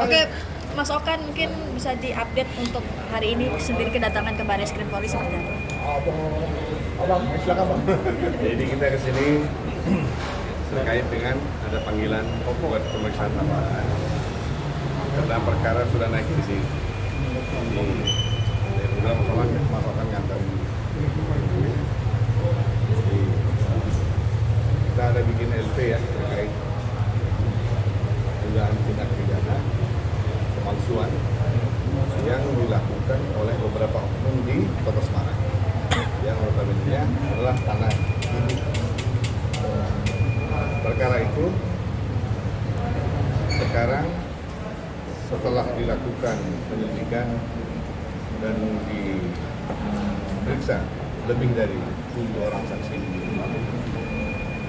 Oke, Mas Okan mungkin bisa diupdate untuk hari ini sendiri kedatangan ke Barreskrim Polri seperti apa? Abang, silakan bang. Jadi kita kesini terkait dengan ada panggilan buat pemeriksaan tambahan karena perkara sudah naik di sini. Sudah masalah ngantar. Kita ada bikin LP ya terkait dugaan tindak pidana pemalsuan yang dilakukan oleh beberapa oknum di Kota Semarang yang notabene adalah tanah ini. Perkara itu sekarang setelah dilakukan penyelidikan dan diperiksa lebih dari 7 orang saksi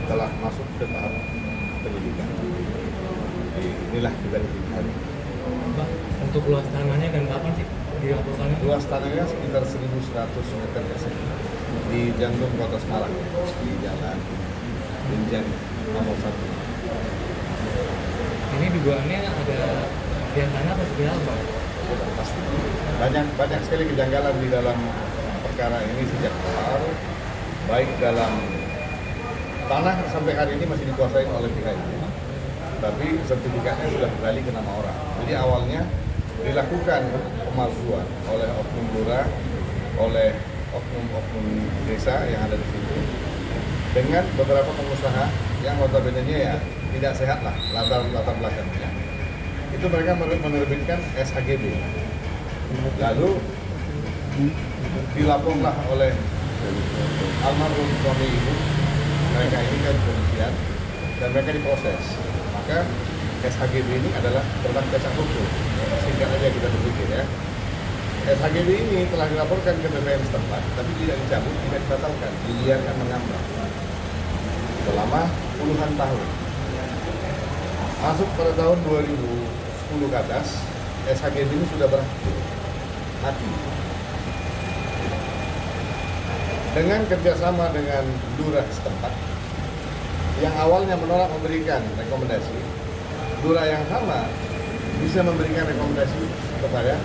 telah masuk ke tahap penyelidikan. Jadi inilah kita lihat. Pak, untuk luas tanahnya dan kapan sih dilaporkannya? Luas tanahnya sekitar 1.100 meter persegi di jantung Kota Semarang, di Jalan Binjang nomor 1. Ini dugaannya ada bagian tanah atau sebenarnya apa? Pasti banyak sekali kejanggalan di dalam perkara ini sejak awal, baik dalam tanah sampai hari ini masih dikuasai oleh pihak ini, tapi sertifikatnya sudah beralih ke nama orang. Jadi awalnya dilakukan pemalsuan oleh oknum lurah, oleh oknum-oknum desa yang ada di situ, dengan beberapa pengusaha yang notabene-nya ya tidak sehat lah latar belakangnya. Itu mereka menerbitkan SHGB. Lalu dilaporlah oleh almarhum suami ibu, mereka ini kan kepolisian dan mereka diproses. Maka SHGB ini adalah produk dasar hukum. Singkat aja kita berpikir ya. SHGB ini telah dilaporkan ke BPN setempat, tapi tidak dicabut, tidak dibatalkan, dibiarkan mengambang selama puluhan tahun. Masuk pada tahun 2010 ke atas, SHGB ini sudah berakhir, mati. Dengan kerjasama dengan lurah setempat, yang awalnya menolak memberikan rekomendasi, lurah yang sama bisa memberikan rekomendasi kepada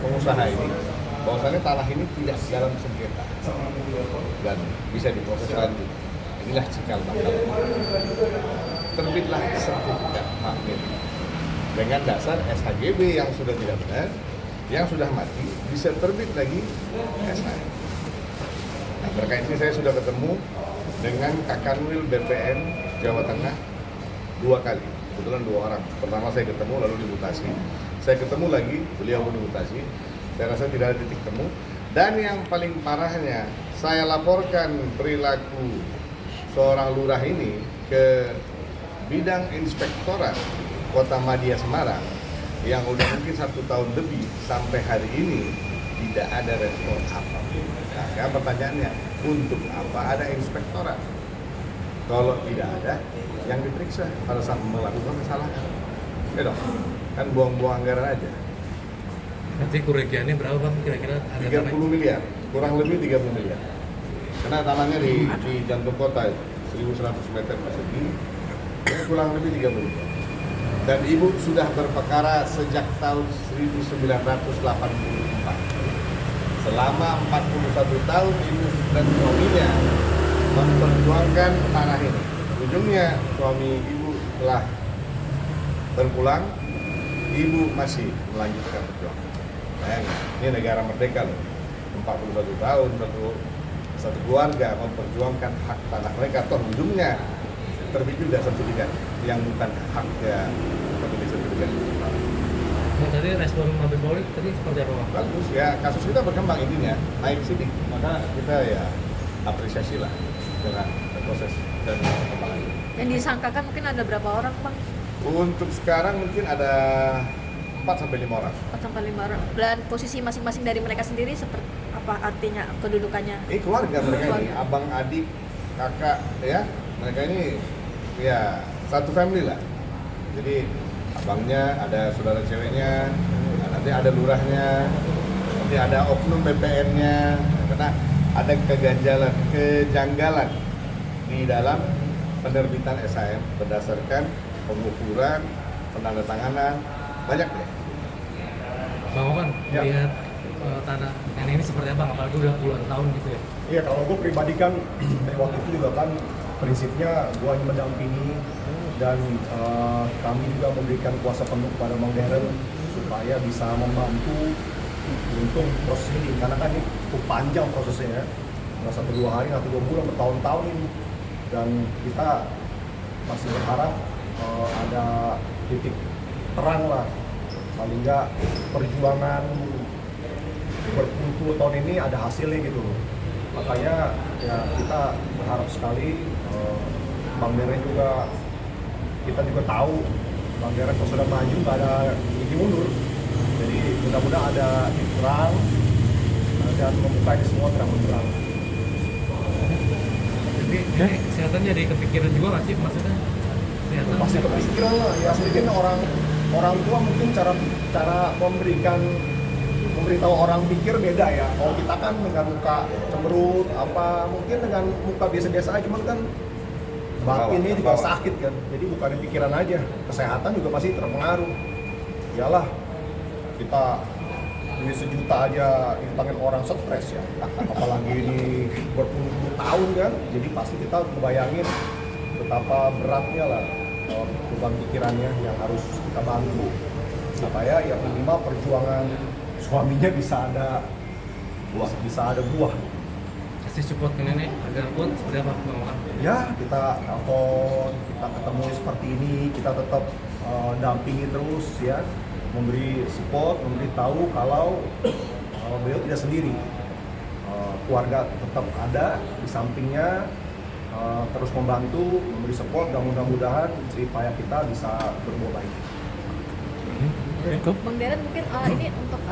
pengusaha ini bahwasannya tanah ini tidak dalam sengketa dan bisa diproses lanjut. Inilah cikal bakal. Terbitlah sertifikat hak milik dengan dasar SHGB yang sudah tidak benar, yang sudah mati, bisa terbit lagi SHGB. Nah, terkait ini saya sudah ketemu dengan Kakanwil BPN Jawa Tengah 2 kali, kebetulan 2 orang. Pertama saya ketemu lalu dimutasi, saya ketemu lagi, beliau pun dimutasi. Saya rasa tidak ada titik temu. Dan yang paling parahnya, saya laporkan perilaku seorang lurah ini ke bidang inspektorat Kota Madya Semarang yang udah mungkin 1 tahun lebih sampai hari ini tidak ada respon apapun. Nah, pertanyaannya, untuk apa ada inspektorat kalau tidak ada yang diperiksa pada saat melakukan kesalahan? Ya dong, kan buang-buang anggaran aja. Nanti kerugiannya berapa bang kira-kira? 30 miliar, kurang lebih 30 miliar. Karena tanahnya di jantung kota 1.100 meter persegi, ya kurang lebih 30 miliar. Dan ibu sudah berperkara sejak tahun 1984. Selama 41 tahun ibu dan suaminya memperjuangkan tanah ini. Ujungnya suami ibu telah berpulang, ibu masih melanjutkan perjuangan. Bayangin, ini negara merdeka loh, 41 tahun satu keluarga memperjuangkan hak tanah mereka, toh ujungnya terbit juga sertifikat yang bukan haknya pemilik sertifikat. Nah, tadi respon Mabes Polri tadi seperti apa bang? Bagus ya, kasus kita berkembang intinya, naik sidik, maka kita ya apresiasi lah dengan proses dan perkembangan. Yang disangkakan mungkin ada berapa orang, Bang? Untuk sekarang mungkin ada 4-5 orang. 4-5 orang. Dan posisi masing-masing dari mereka sendiri seperti apa artinya kedudukannya? Ini keluarga mereka ini, Keluarga. abang, adik, kakak, ya. Mereka ini ya satu family lah. Jadi abangnya ada saudara ceweknya, nanti ada lurahnya, nanti ada oknum BPN-nya. Karena ada kejanggalan di dalam penerbitan SHM berdasarkan pengukuran, penandatanganan, banyak deh. Bang Okan, Ya. lihat tanah nenek ini seperti apa? Apalagi udah puluhan tahun gitu ya. Iya, kalau gue pribadi kan dari waktu itu juga kan prinsipnya gue hanya mendampingi dan kami juga memberikan kuasa penuh kepada Bang Deren supaya bisa membantu untuk proses ini, karena kan ini cukup panjang prosesnya ya, nggak 1-2 hari, nggak 2 bulan, bertahun-tahun ini, dan kita masih berharap ada titik terang lah, paling nggak perjuangan berpuluh-puluh tahun ini ada hasilnya gitu loh. Makanya ya kita berharap sekali Bang Deren juga, kita juga tahu Bang Deren kalau sudah maju nggak ada gigi mundur. Jadi mudah-mudahan ada titik terang dan membuka ini semua terang benderang. Jadi ini kesehatan jadi kepikiran juga nggak sih maksudnya? Kesehatan Pasti kepikiran lah ya, mungkin orang tua mungkin cara memberitahu orang pikir beda ya. Kalau kita kan dengan muka cemberut apa, mungkin dengan muka biasa-biasa aja, cuman kan batinnya juga sakit kan. Jadi bukan di pikiran aja, kesehatan juga pasti terpengaruh. Iyalah, kita duit 1 juta aja dipangin orang stres ya, apalagi ini berpuluh-puluh tahun kan. Jadi pasti kita kebayangin betapa beratnya lah beban pikirannya yang harus kita bantu supaya ya minimal perjuangan suaminya bisa ada buah. kasih support ke nenek agar kuat seperti apa Bang Okan? Ya, kita telepon, kita ketemu seperti ini, kita tetap dampingi terus ya, memberi support, memberi tahu kalau beliau tidak sendiri. Keluarga tetap ada di sampingnya, terus membantu, memberi support, dan mudah-mudahan supaya kita bisa berbuat baik. Bang Deren mungkin ini untuk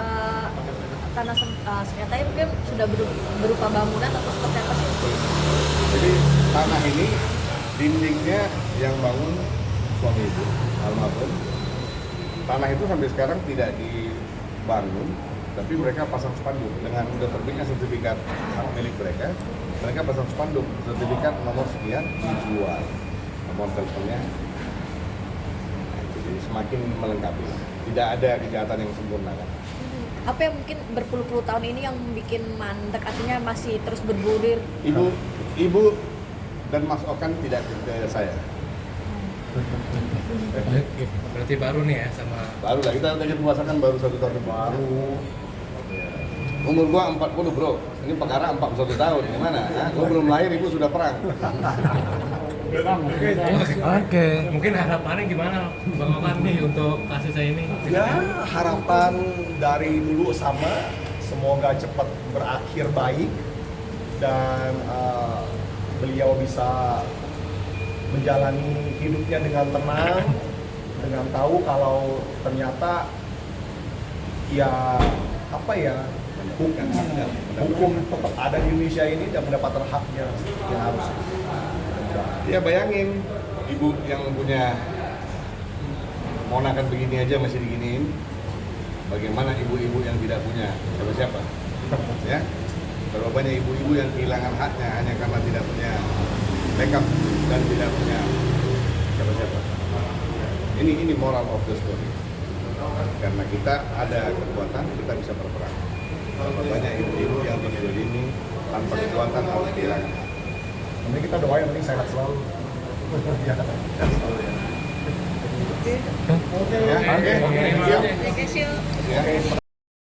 tanah senjatanya mungkin sudah berupa bangunan atau seperti apa sih? Jadi tanah ini dindingnya yang bangun suami ibu almarhum. Tanah itu sampai sekarang tidak dibangun, tapi mereka pasang spanduk dengan udah terbitnya sertifikat hak milik mereka. Mereka pasang spanduk sertifikat nomor sekian dijual, nomor teleponnya. Jadi semakin melengkapi. Tidak ada kejahatan yang sempurna kan. Apa yang mungkin berpuluh-puluh tahun ini yang bikin mandek, artinya masih terus bergulir? Ibu dan Mas Okan tidak percaya saya. Berarti baru nih ya sama Baru lah, kita udah puasakan baru 1 tahun baru. Umur gua 40 bro, ini perkara 41 tahun, gimana? Gua belum lahir, ibu sudah perang. Oke. Mungkin harapannya gimana Bang Okan nih untuk kasusnya ini? Ya, harapan dari dulu sama, semoga cepat berakhir baik dan beliau bisa menjalani hidupnya dengan tenang, dengan tahu kalau ternyata ya apa ya, hukum tetap ada di Indonesia ini dan mendapatkan haknya yang harus. Ya bayangin, ibu yang punya monakan begini aja masih diginiin. Bagaimana ibu-ibu yang tidak punya siapa-siapa? Ya, berapa banyak ibu-ibu yang kehilangan haknya hanya karena tidak punya backup dan tidak punya siapa-siapa. Ini moral of the story. Karena kita ada kekuatan, kita bisa berperang. Berapa banyak ibu-ibu yang ini tanpa kekuatan harus kehilangan. Nanti kita doain yang penting sehat selalu. Ya. Oke. Ya, oke. Oke. Yuk. Terima kasih. Ya.